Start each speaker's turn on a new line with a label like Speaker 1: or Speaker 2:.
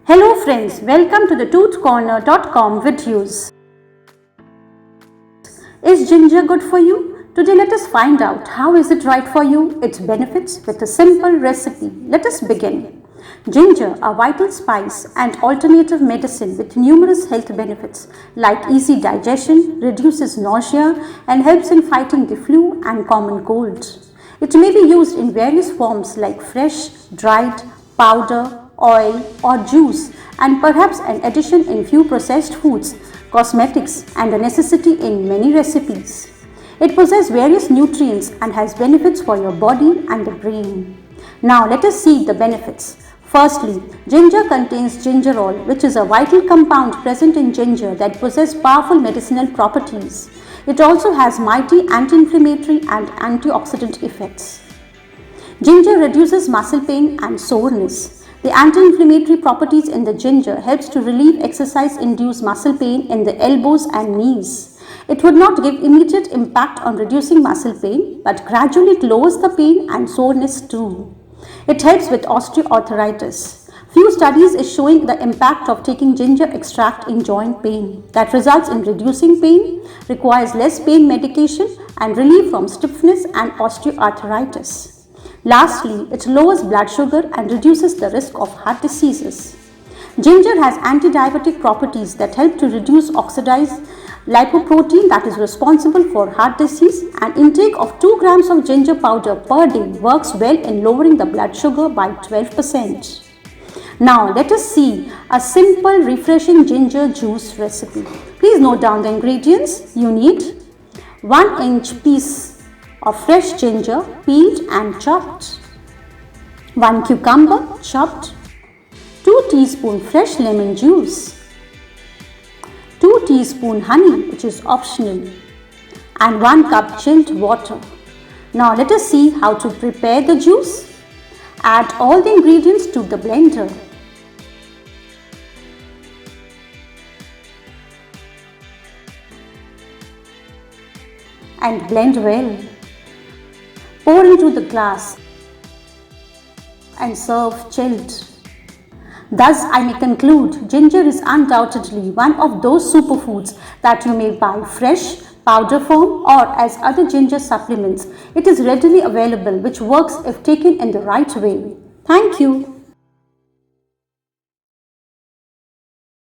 Speaker 1: Hello friends, welcome to the toothcorner.com videos. Is ginger good for you? Today let us find out how is it right for you, its benefits with a simple recipe. Let us begin. Ginger, a vital spice and alternative medicine with numerous health benefits like easy digestion, reduces nausea and helps in fighting the flu and common colds. It may be used in various forms like fresh, dried, powder, oil or juice, and perhaps an addition in few processed foods, cosmetics and a necessity in many recipes. It possesses various nutrients and has benefits for your body and the brain. Now let us see the benefits. Firstly, ginger contains gingerol, which is a vital compound present in ginger that possesses powerful medicinal properties. It also has mighty anti-inflammatory and antioxidant effects. Ginger reduces muscle pain and soreness. The anti-inflammatory properties in the ginger helps to relieve exercise-induced muscle pain in the elbows and knees. It would not give immediate impact on reducing muscle pain, but gradually it lowers the pain and soreness too. It helps with osteoarthritis. Few studies is showing the impact of taking ginger extract in joint pain. That results in reducing pain, requires less pain medication and relief from stiffness and osteoarthritis. Lastly, it lowers blood sugar and reduces the risk of heart diseases. Ginger has anti-diabetic properties that help to reduce oxidized lipoprotein that is responsible for heart disease, and intake of 2 grams of ginger powder per day works well in lowering the blood sugar by 12%. Now let us see a simple refreshing ginger juice recipe. Please note down the ingredients. You need 1-inch piece of fresh ginger peeled and chopped, 1 cucumber chopped, 2 teaspoons fresh lemon juice, 2 teaspoons honey which is optional, and 1 cup chilled water. Now let us see how to prepare the juice. Add all the ingredients to the blender. And blend well. Pour into the glass and serve chilled. Thus, I may conclude ginger is undoubtedly one of those superfoods that you may buy fresh, powder form or as other ginger supplements. It is readily available which works if taken in the right way. Thank you.